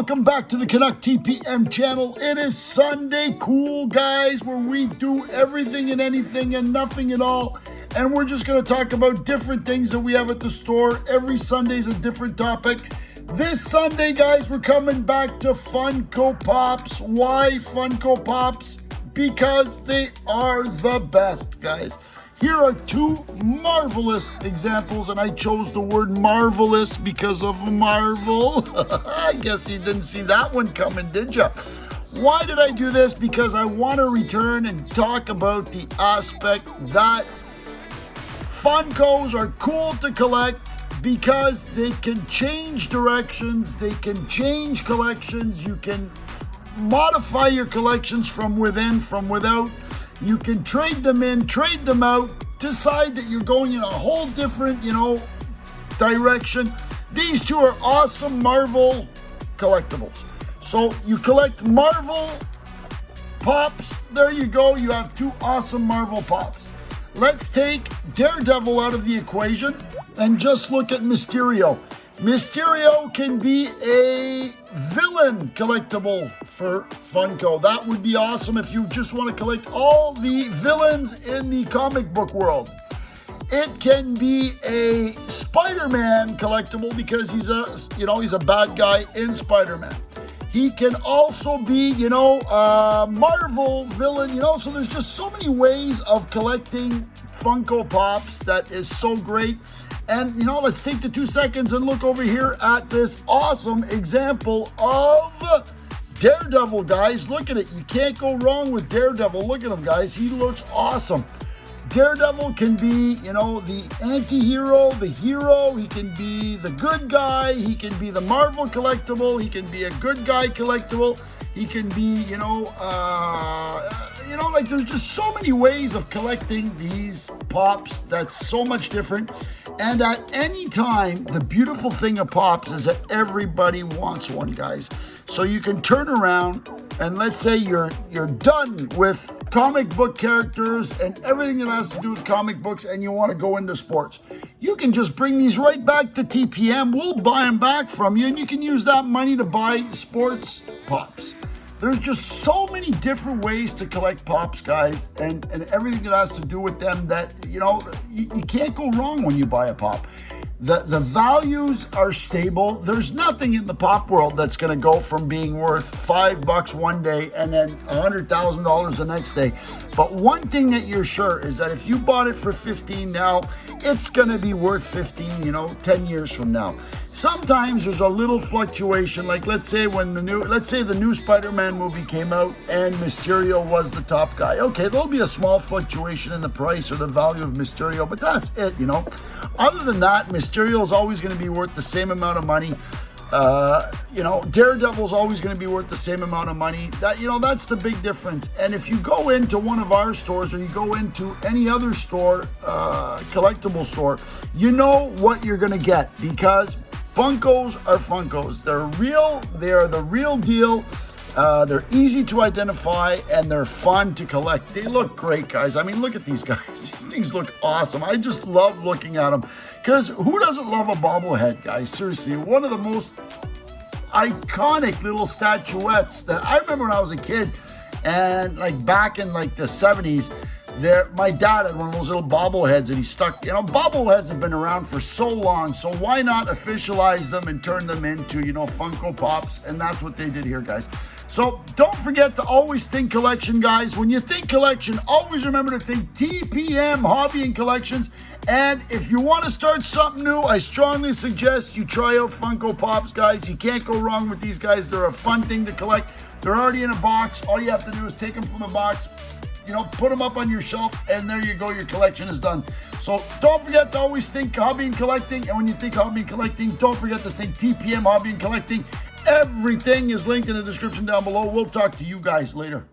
welcome back to the Kanuck TPM Channel. It is Sunday Cool, guys, where we do everything and anything and nothing at all. And we're just going to talk about different things that we have at the store. Every Sunday is a different topic. This Sunday, guys, we're coming back to Funko Pops. Why Funko Pops? Because they are the best, guys. Here are two marvelous examples, and I chose the word marvelous because of Marvel. I guess you didn't see that one coming, did you? Why did I do this? Because I want to return and talk about the aspect that Funkos are cool to collect because they can change directions, they can change collections, you can modify your collections from within, from without. You can trade them in, trade them out, decide that you're going in a whole different, direction. These two are awesome Marvel collectibles. So you collect Marvel Pops. There you go. You have two awesome Marvel Pops. Let's take Daredevil out of the equation and just look at Mysterio. Mysterio can be a villain collectible for Funko. That would be awesome if you just want to collect all the villains in the comic book world. It can be a Spider-Man collectible because he's a bad guy in Spider-Man. He can also be, a Marvel villain, so there's just so many ways of collecting Funko Pops that is so great. And, let's take the 2 seconds and look over here at this awesome example of Daredevil, guys. Look at it. You can't go wrong with Daredevil. Look at him, guys. He looks awesome. Daredevil can be, the anti-hero, the hero. He can be the good guy. He can be the Marvel collectible. He can be a good guy collectible. He can be, there's just so many ways of collecting these Pops that's so much different. And at any time, the beautiful thing of Pops is that everybody wants one, guys. So you can turn around and let's say you're done with comic book characters and everything that has to do with comic books and you want to go into sports. You can just bring these right back to TPM. We'll buy them back from you and you can use that money to buy sports Pops. There's just so many different ways to collect Pops, guys, and everything that has to do with them that, you can't go wrong when you buy a Pop. The values are stable. There's nothing in the Pop world that's going to go from being worth $5 one day and then $100,000 the next day. But one thing that you're sure is that if you bought it for $15 now, it's going to be worth $15, 10 years from now. Sometimes there's a little fluctuation, like let's say the new Spider-Man movie came out and Mysterio was the top guy. Okay, there'll be a small fluctuation in the price or the value of Mysterio, but that's it, Other than that, Mysterio is always going to be worth the same amount of money. Daredevil's always going to be worth the same amount of money. That's the big difference. And if you go into one of our stores or you go into any other store, collectible store, you know what you're going to get because Funkos are Funkos. They're real. They are the real deal. They're easy to identify and they're fun to collect. They look great, guys. I mean, look at these guys. These things look awesome. I just love looking at them because who doesn't love a bobblehead, guys? Seriously, one of the most iconic little statuettes that I remember when I was a kid and back in the 70s. My dad had one of those little bobbleheads and he stuck, bobbleheads have been around for so long, so why not officialize them and turn them into, Funko Pops, and that's what they did here, guys. So don't forget to always think collection, guys. When you think collection, always remember to think TPM Hobby and Collections, and if you want to start something new, I strongly suggest you try out Funko Pops, guys. You can't go wrong with these guys. They're a fun thing to collect. They're already in a box. All you have to do is take them from the box, put them up on your shelf, and there you go, your collection is done. So don't forget to always think hobby and collecting, and when you think hobby and collecting, don't forget to think TPM Hobby and Collecting. Everything is linked in the description down below. We'll talk to you guys later.